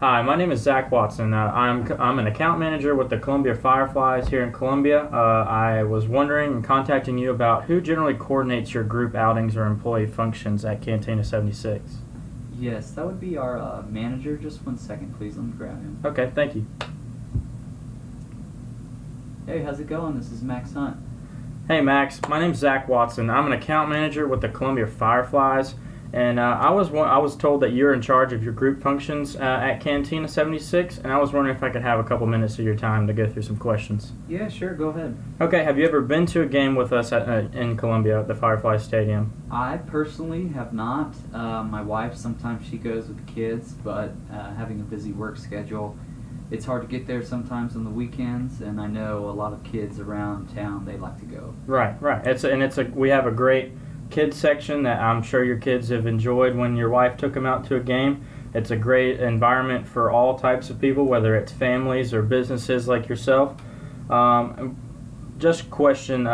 Hi, my name is Zach Watson. I'm an account manager with the Columbia Fireflies here in Columbia. I was wondering and contacting you about who generally coordinates your group outings or employee functions at Cantina 76. Yes, that would be our manager. Just 1 second, please. Let me grab him. Okay, thank you. Hey, how's it going? This is Max Hunt. Hey Max, my name's Zach Watson. I'm an account manager with the Columbia Fireflies, and I was told that you're in charge of your group functions at Cantina 76, and I was wondering if I could have a couple minutes of your time to go through some questions. Yeah, sure. Go ahead. Okay, have you ever been to a game with us in Columbia at the Firefly Stadium? I personally have not. My wife, sometimes she goes with the kids, but having a busy work schedule, it's hard to get there sometimes on the weekends, and I know a lot of kids around town, they like to go. Right. We have a great kids section that I'm sure your kids have enjoyed when your wife took them out to a game. It's a great environment for all types of people, whether it's families or businesses like yourself. Just question,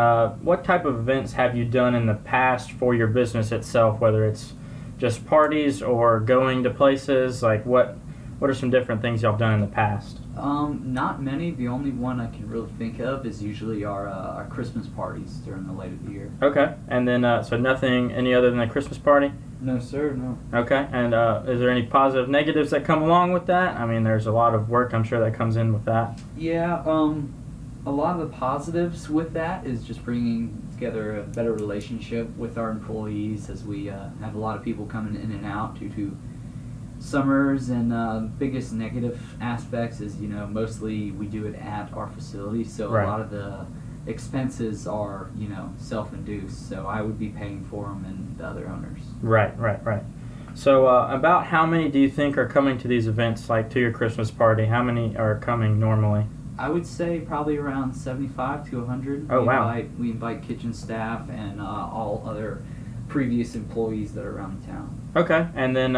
what type of events have you done in the past for your business itself, whether it's just parties or going to places? Like what are some different things y'all done in the past? Not many. The only one I can really think of is usually our Christmas parties during the late of the year. Okay, and then so nothing any other than a Christmas party? No, sir, no. Okay, and is there any positive negatives that come along with that? I mean, there's a lot of work I'm sure that comes in with that. Yeah, a lot of the positives with that is just bringing together a better relationship with our employees, as we have a lot of people coming in and out due to summers, and biggest negative aspects is, mostly we do it at our facility, so Right. a lot of the expenses are, self-induced, so I would be paying for them and the other owners. Right. So about how many do you think are coming to these events, like to your Christmas party? How many are coming normally? I would say probably around 75 to 100. Oh, wow. We invite kitchen staff and all other previous employees that are around the town. Okay, and then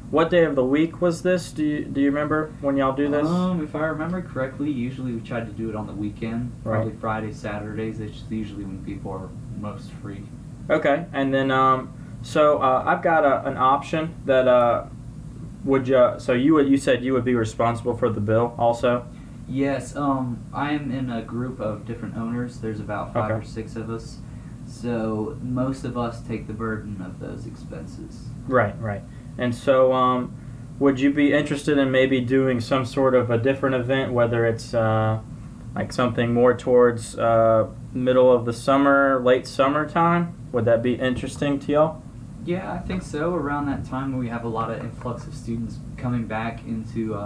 what day of the week was this? Do you remember when y'all do this? If I remember correctly, usually we try to do it on the weekend, probably Right. Fridays, Saturdays. It's usually when people are most free. Okay, and then so I've got an option that you said you would be responsible for the bill also? Yes, I am in a group of different owners. There's about five Okay. or six of us, so most of us take the burden of those expenses. Right. And so would you be interested in maybe doing some sort of a different event, whether it's like something more towards middle of the summer, late summertime? Would that be interesting to y'all? Yeah, I think so. Around that time, we have a lot of influx of students coming back into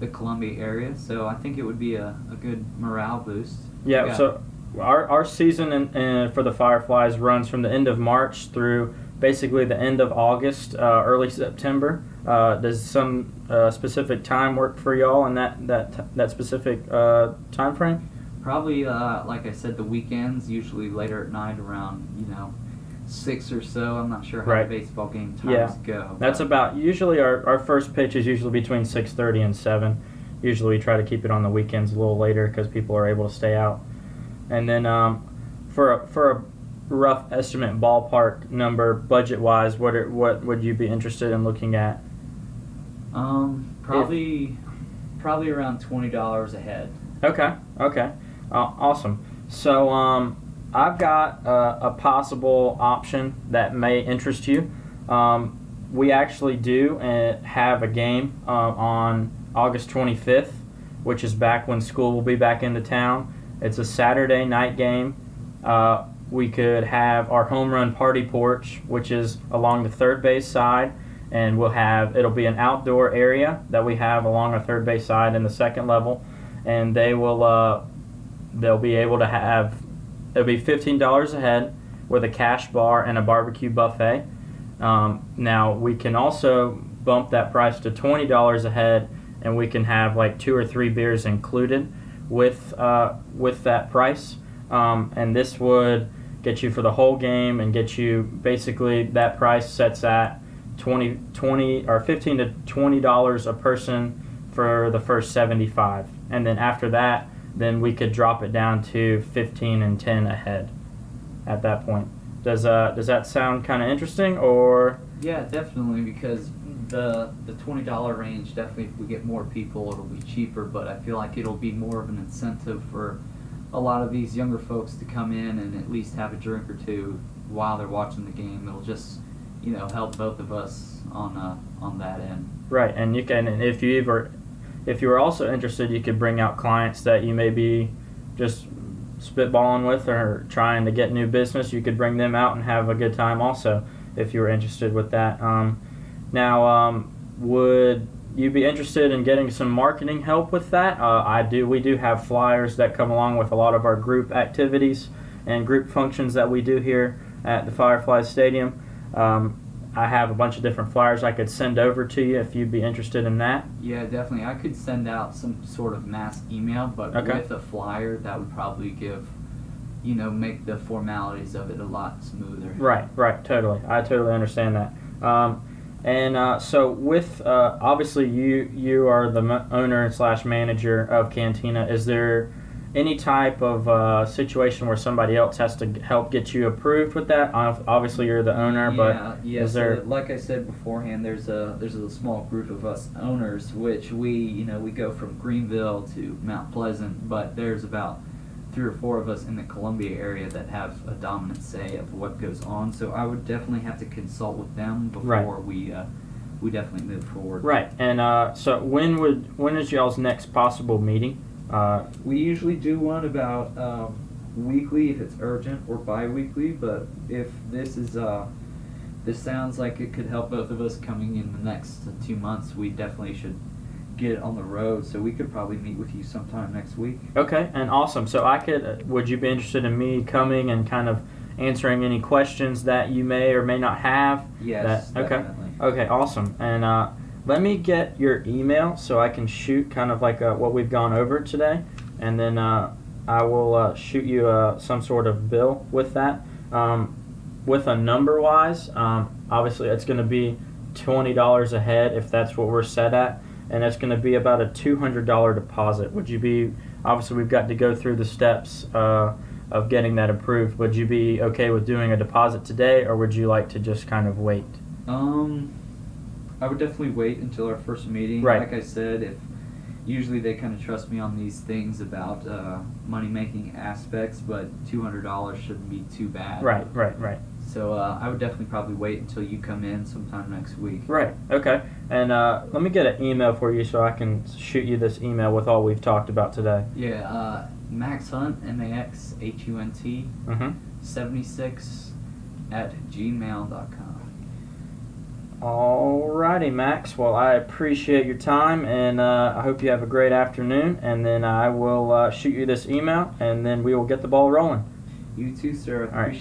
the Columbia area, so I think it would be a good morale boost. Yeah, so our season for the Fireflies runs from the end of March through basically the end of August, early September. Does some specific time work for y'all in that specific time frame? Probably, like I said, the weekends, usually later at night around, 6 or so. I'm not sure how Right. the baseball game times go. That's about, usually our first pitch is usually between 6:30 and 7. Usually we try to keep it on the weekends a little later because people are able to stay out. And then for a rough estimate ballpark number, budget-wise, what would you be interested in looking at? Probably around $20 a head. Okay. Awesome. So I've got a possible option that may interest you. We actually do have a game on August 25th, which is back when school will be back into town. It's a Saturday night game. We could have our home run party porch, which is along the third base side, and it'll be an outdoor area that we have along our third base side in the second level, and they'll be able to have, it'll be $15 a head with a cash bar and a barbecue buffet. Now we can also bump that price to $20 a head, and we can have like 2 or 3 beers included with that price. And this would get you for the whole game and get you basically, that price sets at $15 to $20 a person for the first 75, and then after that, then we could drop it down to 15 and 10 a head at that point. Does that sound kind of interesting, or? Yeah, definitely, because the $20 range, definitely if we get more people it'll be cheaper, but I feel like it'll be more of an incentive for a lot of these younger folks to come in and at least have a drink or two while they're watching the game. It'll just, help both of us on that end. Right, and you can, and if you were also interested, you could bring out clients that you may be just spitballing with or trying to get new business. You could bring them out and have a good time also if you were interested with that. Now, would you be interested in getting some marketing help with that? I do. We do have flyers that come along with a lot of our group activities and group functions that we do here at the Fireflies Stadium. I have a bunch of different flyers I could send over to you if you'd be interested in that. Yeah, definitely. I could send out some sort of mass email, but with a flyer, that would probably make the formalities of it a lot smoother. Right, totally. I totally understand that. So with, obviously you are the owner / manager of Cantina. Is there any type of situation where somebody else has to help get you approved with that? Obviously you're the owner, but is there... So like I said beforehand, there's a small group of us owners, which we go from Greenville to Mount Pleasant, but there's about 3 or 4 of us in the Columbia area that have a dominant say of what goes on. So I would definitely have to consult with them before we definitely move forward. Right. And so when is y'all's next possible meeting? We usually do one about weekly if it's urgent, or bi-weekly, but if this sounds like it could help both of us coming in the next 2 months, we definitely should get it on the road, so we could probably meet with you sometime next week. Okay, and awesome. So would you be interested in me coming and kind of answering any questions that you may or may not have? Yes, definitely. Okay, awesome. And let me get your email so I can shoot kind of like what we've gone over today, and then I will shoot you some sort of bill with that. With a number-wise, obviously it's going to be $20 a head if that's what we're set at, and it's going to be about a $200 deposit. Would you be, obviously we've got to go through the steps of getting that approved. Would you be okay with doing a deposit today, or would you like to just kind of wait? I would definitely wait until our first meeting. Right. Like I said, usually they kind of trust me on these things about money-making aspects, but $200 shouldn't be too bad. Right. So I would definitely probably wait until you come in sometime next week. Right, okay. And let me get an email for you so I can shoot you this email with all we've talked about today. Yeah, Max Hunt, MAXHUNT, 76 @gmail.com. Alrighty, Max. Well, I appreciate your time, and I hope you have a great afternoon. And then I will shoot you this email, and then we will get the ball rolling. You too, sir. All right.